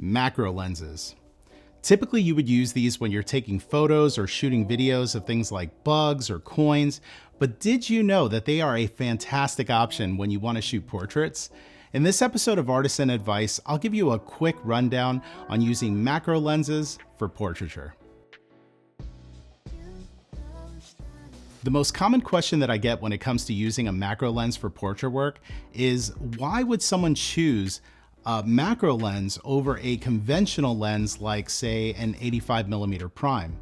macro lenses. Typically, you would use these when you're taking photos or shooting videos of things like bugs or coins, but did you know that they are a fantastic option when you want to shoot portraits? In this episode of Artisan Advice, I'll give you a quick rundown on using macro lenses for portraiture. The most common question that I get when it comes to using a macro lens for portrait work is, why would someone choose a macro lens over a conventional lens like, say, an 85mm prime?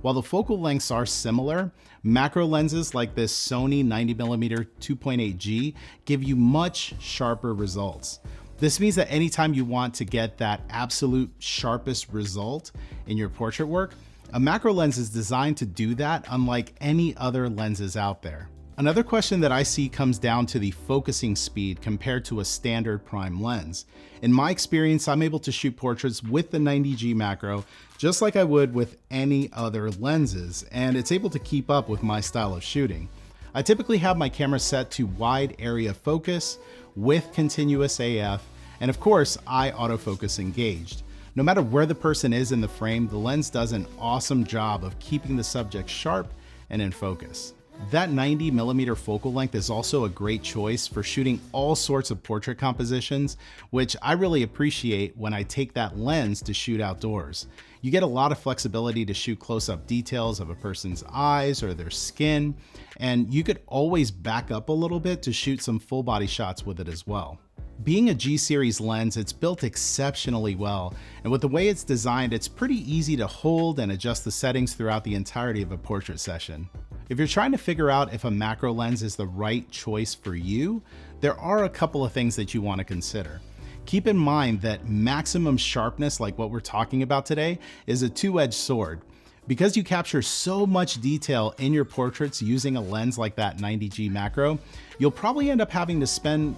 While the focal lengths are similar, macro lenses like this Sony 90mm 2.8G give you much sharper results. This means that anytime you want to get that absolute sharpest result in your portrait work, a macro lens is designed to do that, unlike any other lenses out there. Another question that I see comes down to the focusing speed compared to a standard prime lens. In my experience, I'm able to shoot portraits with the 90G macro just like I would with any other lenses, and it's able to keep up with my style of shooting. I typically have my camera set to wide area focus with continuous AF, and of course, eye autofocus engaged. No matter where the person is in the frame, the lens does an awesome job of keeping the subject sharp and in focus. That 90mm focal length is also a great choice for shooting all sorts of portrait compositions, which I really appreciate when I take that lens to shoot outdoors. You get a lot of flexibility to shoot close-up details of a person's eyes or their skin, and you could always back up a little bit to shoot some full body shots with it as well. Being a G-series lens, it's built exceptionally well, and with the way it's designed, it's pretty easy to hold and adjust the settings throughout the entirety of a portrait session. If you're trying to figure out if a macro lens is the right choice for you, there are a couple of things that you want to consider. Keep in mind that maximum sharpness, like what we're talking about today, is a two-edged sword. Because you capture so much detail in your portraits using a lens like that 90G macro, you'll probably end up having to spend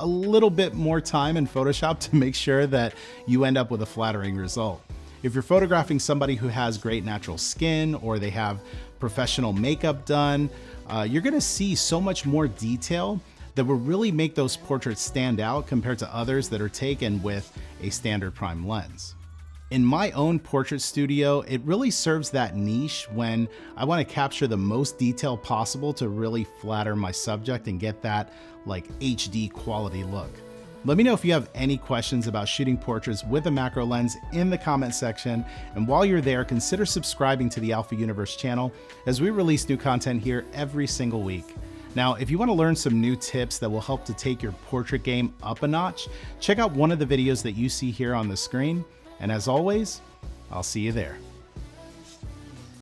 a little bit more time in Photoshop to make sure that you end up with a flattering result. If you're photographing somebody who has great natural skin or they have professional makeup done, you're gonna see so much more detail that will really make those portraits stand out compared to others that are taken with a standard prime lens. In my own portrait studio, it really serves that niche when I want to capture the most detail possible to really flatter my subject and get that like HD quality look. Let me know if you have any questions about shooting portraits with a macro lens in the comment section. And while you're there, consider subscribing to the Alpha Universe channel as we release new content here every single week. Now, if you want to learn some new tips that will help to take your portrait game up a notch, check out one of the videos that you see here on the screen. And as always, I'll see you there.